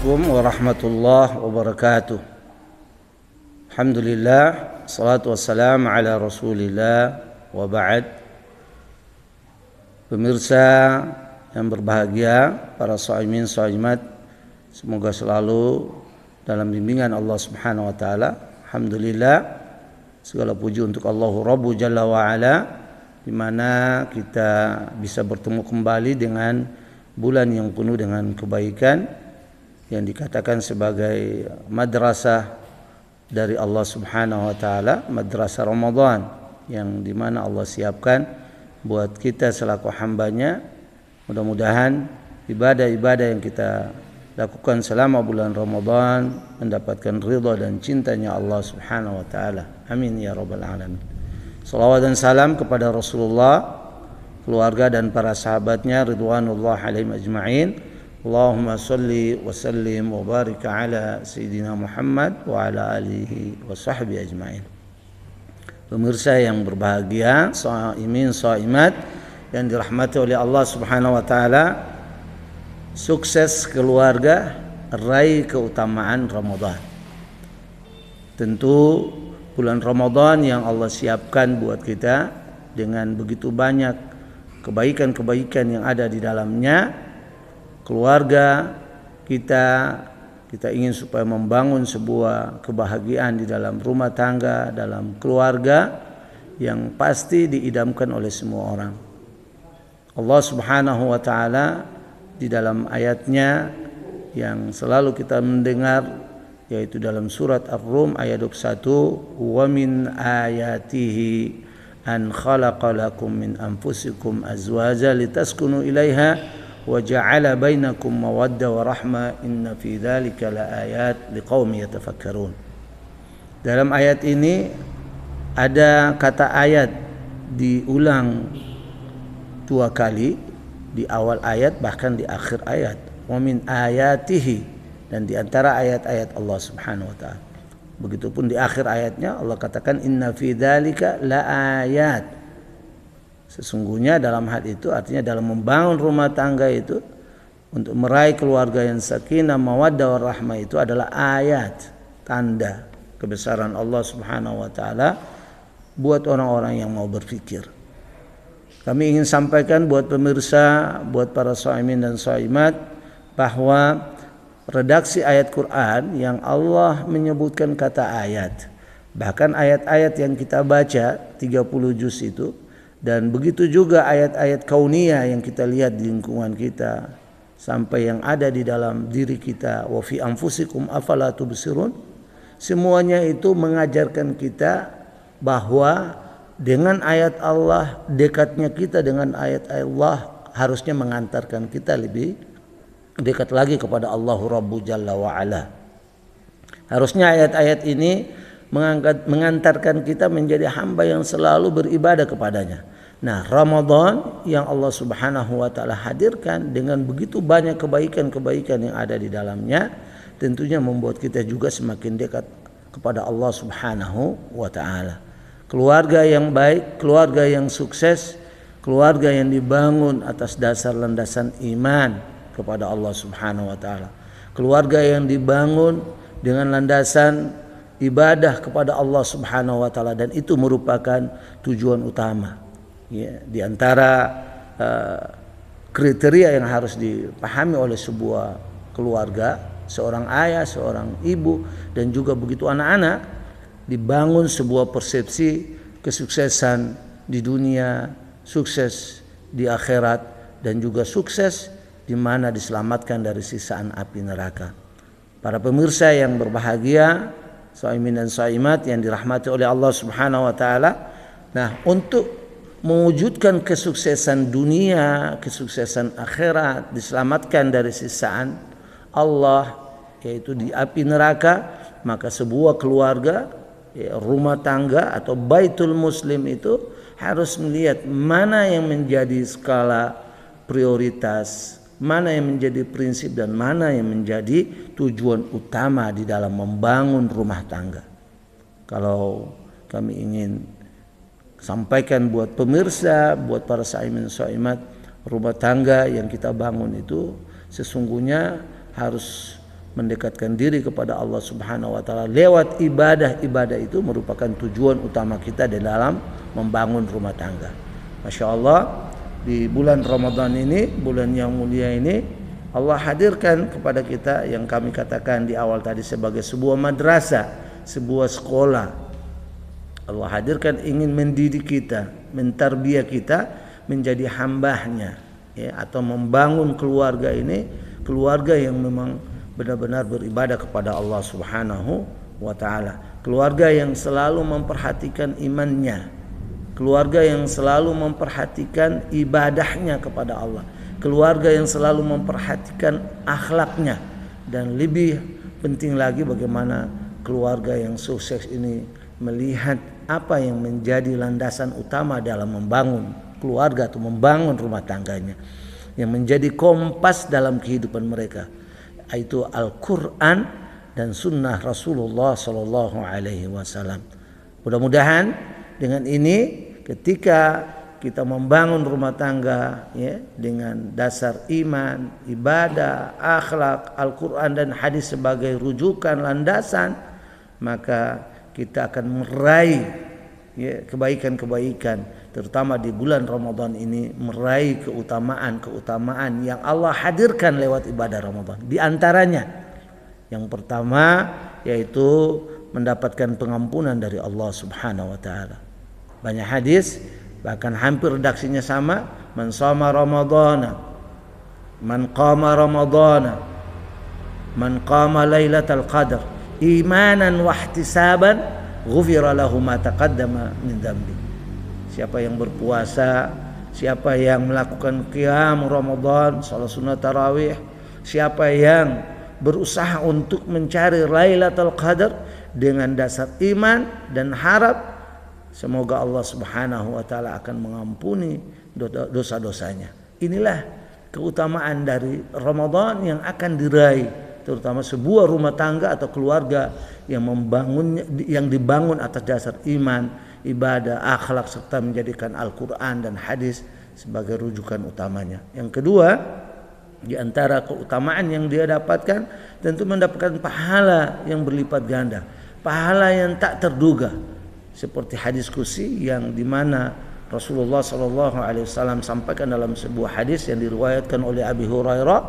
Assalamualaikum warahmatullahi wabarakatuh. Alhamdulillah, salatu wassalam ala rasulillah wa ba'd. Pemirsa yang berbahagia, para shaimin shaimat, semoga selalu dalam bimbingan Allah Subhanahu wa taala. Alhamdulillah, segala puji untuk Allahu Rabbu Jalla wa Ala, di mana kita bisa bertemu kembali dengan bulan yang penuh dengan kebaikan yang dikatakan sebagai madrasah dari Allah Subhanahu wa taala, madrasah Ramadan, yang dimana Allah siapkan buat kita selaku hambanya. Mudah-mudahan ibadah-ibadah yang kita lakukan selama bulan Ramadan mendapatkan ridha dan cintanya Allah Subhanahu wa taala. Amin ya rabbal alamin. Salawat dan salam kepada Rasulullah, keluarga dan para sahabatnya ridwanullah alaihim ajma'in. Allahumma salli wa sallim wa barik ala Sayyidina Muhammad wa ala alihi wa sahbihi ajma'in. Pemirsa yang berbahagia, shaimin shaimat yang dirahmati oleh Allah Subhanahu wa taala, sukses keluarga, raih keutamaan Ramadan. Tentu bulan Ramadan yang Allah siapkan buat kita dengan begitu banyak kebaikan-kebaikan yang ada di dalamnya. Keluarga kita ingin supaya membangun sebuah kebahagiaan di dalam rumah tangga, dalam keluarga yang pasti diidamkan oleh semua orang. Allah Subhanahu wa taala di dalam ayatnya yang selalu kita mendengar, yaitu dalam surat Ar-Rum ayat 21, wa min ayatihi an khalaqa lakum min anfusikum azwaja litaskunu ilaiha wa ja'ala bainakum mawaddah wa rahmah inna fi dzalika laayat liqaumin yatafakkarun. Dalam ayat ini ada kata ayat diulang 2 kali, di awal ayat bahkan di akhir ayat. Wa min ayatihi, dan di antara ayat-ayat Allah Subhanahu wa taala. Begitupun di akhir ayatnya Allah katakan inna fi dzalika laayat. Sesungguhnya dalam hal itu, artinya dalam membangun rumah tangga itu untuk meraih keluarga yang sakinah, mawaddah warahmah, itu adalah ayat, tanda kebesaran Allah Subhanahu wa taala buat orang-orang yang mau berpikir. Kami ingin sampaikan buat pemirsa, buat para shaimin dan shaimat, bahwa redaksi ayat Quran yang Allah menyebutkan kata ayat, bahkan ayat-ayat yang kita baca 30 juz itu, dan begitu juga ayat-ayat kauniyah yang kita lihat di lingkungan kita, sampai yang ada di dalam diri kita, wa fi anfusikum afala tubsirun, semuanya itu mengajarkan kita bahwa dengan ayat Allah, dekatnya kita dengan ayat Allah harusnya mengantarkan kita lebih dekat lagi kepada Allahu Rabbu Jalla wa Ala. Harusnya ayat-ayat ini mengantarkan kita menjadi hamba yang selalu beribadah kepadanya. Nah, Ramadan yang Allah Subhanahu wa taala hadirkan dengan begitu banyak kebaikan-kebaikan yang ada di dalamnya, tentunya membuat kita juga semakin dekat kepada Allah Subhanahu wa taala. Keluarga yang baik, keluarga yang sukses, keluarga yang dibangun atas dasar landasan iman kepada Allah Subhanahu wa taala. Keluarga yang dibangun dengan landasan ibadah kepada Allah Subhanahu wa taala, dan itu merupakan tujuan utama. Ya, di antara kriteria yang harus dipahami oleh sebuah keluarga, seorang ayah, seorang ibu, dan juga begitu anak-anak, dibangun sebuah persepsi kesuksesan di dunia, sukses di akhirat, dan juga sukses di mana diselamatkan dari siksaan api neraka. Para pemirsa yang berbahagia, shaimin dan shaimat yang dirahmati oleh Allah Subhanahu wa taala. Nah, untuk mewujudkan kesuksesan dunia, kesuksesan akhirat, diselamatkan dari siksaan Allah yaitu di api neraka, maka sebuah keluarga, rumah tangga atau baitul muslim itu harus melihat mana yang menjadi skala prioritas, mana yang menjadi prinsip, dan mana yang menjadi tujuan utama di dalam membangun rumah tangga. Kalau kami ingin sampaikan buat pemirsa, buat para shaimin shaimat, rumah tangga yang kita bangun itu sesungguhnya harus mendekatkan diri kepada Allah Subhanahu wa taala lewat ibadah itu merupakan tujuan utama kita di dalam membangun rumah tangga. Masya Allah, di bulan Ramadan ini, bulan yang mulia ini, Allah hadirkan kepada kita yang kami katakan di awal tadi sebagai sebuah madrasah, sebuah sekolah. Allah hadirkan ingin mendidik kita, mentarbiyah kita menjadi hambanya, ya, atau membangun keluarga ini, keluarga yang memang benar-benar beribadah kepada Allah Subhanahu wa taala. Keluarga yang selalu memperhatikan imannya, keluarga yang selalu memperhatikan ibadahnya kepada Allah, keluarga yang selalu memperhatikan akhlaknya, dan lebih penting lagi bagaimana keluarga yang sukses ini melihat apa yang menjadi landasan utama dalam membangun keluarga atau membangun rumah tangganya, yang menjadi kompas dalam kehidupan mereka, yaitu Al-Quran dan Sunnah Rasulullah Sallallahu Alaihi Wasallam. Mudah-mudahan dengan ini, ketika kita membangun rumah tangga, ya, dengan dasar iman, ibadah, akhlak, Al-Quran dan hadis sebagai rujukan landasan, maka kita akan meraih, ya, kebaikan-kebaikan, terutama di bulan Ramadan ini, meraih keutamaan yang Allah hadirkan lewat ibadah Ramadan. Di antaranya yang pertama yaitu mendapatkan pengampunan dari Allah Subhanahu wa taala. Banyak hadis, bahkan hampir redaksinya sama, man shoma ramadhana, man qama ramadhana, man qama lailatal qadar imanan wa ihtisaban ghufira lahu ma taqaddama min dzambi. Siapa yang berpuasa, siapa yang melakukan qiyam Ramadan, salat sunat tarawih, siapa yang berusaha untuk mencari Lailatul Qadar dengan dasar iman dan harap semoga Allah Subhanahu wa taala akan mengampuni dosa-dosanya. Inilah keutamaan dari Ramadan yang akan diraih, terutama sebuah rumah tangga atau keluarga yang dibangun atas dasar iman, ibadah, akhlak, serta menjadikan Al-Quran dan hadis sebagai rujukan utamanya. Yang kedua, di antara keutamaan yang dia dapatkan, tentu mendapatkan pahala yang berlipat ganda, pahala yang tak terduga, seperti hadis kursi yang dimana Rasulullah SAW sampaikan dalam sebuah hadis yang diriwayatkan oleh Abi Hurairah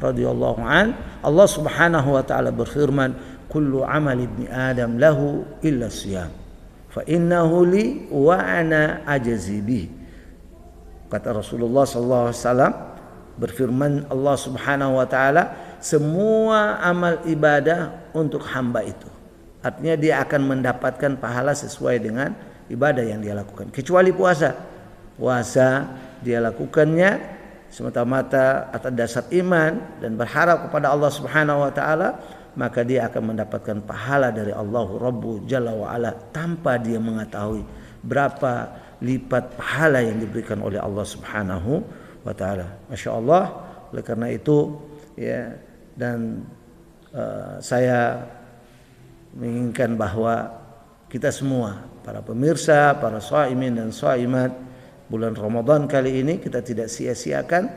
radhiyallahu an. Allah Subhanahu wa taala berfirman, kullu amal ibni Adam lahu illa siyam fa innahu li wa ana ajzi bih. Kata Rasulullah SAW, berfirman Allah Subhanahu wa taala, semua amal ibadah untuk hamba itu. Artinya dia akan mendapatkan pahala sesuai dengan ibadah yang dia lakukan, kecuali puasa. Puasa dia lakukannya semata-mata atas dasar iman dan berharap kepada Allah Subhanahu wa taala, maka dia akan mendapatkan pahala dari Allah Rabbu Jalla wa Ala tanpa dia mengetahui berapa lipat pahala yang diberikan oleh Allah Subhanahu wa taala. Masya Allah. Oleh karena itu, ya, dan saya menginginkan bahwa kita semua, para pemirsa, para shaimin dan shaimat, bulan Ramadan kali ini kita tidak sia-siakan,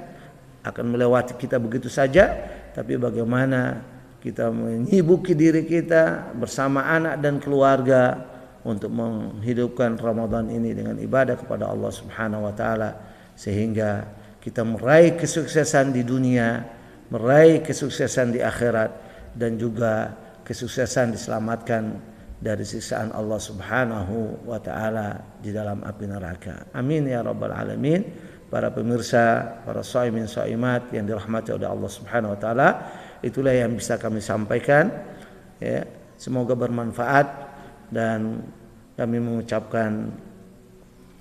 akan melewati kita begitu saja, tapi bagaimana kita menyibuki diri kita bersama anak dan keluarga untuk menghidupkan Ramadan ini dengan ibadah kepada Allah Subhanahu wa taala, sehingga kita meraih kesuksesan di dunia, meraih kesuksesan di akhirat, dan juga kesuksesan diselamatkan dari siksaan Allah Subhanahu wa taala di dalam api neraka. Amin ya rabbal alamin. Para pemirsa, para shaimin shaimat yang dirahmati oleh Allah Subhanahu wa taala, itulah yang bisa kami sampaikan, ya. Semoga bermanfaat, dan kami mengucapkan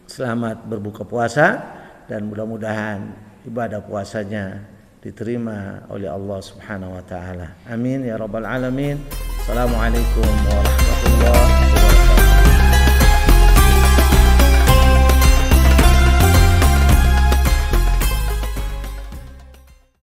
selamat berbuka puasa, dan mudah-mudahan ibadah puasanya diterima oleh Allah Subhanahu wa taala. Amin ya rabbal alamin. Assalamualaikum warahmatullahi wabarakatuh.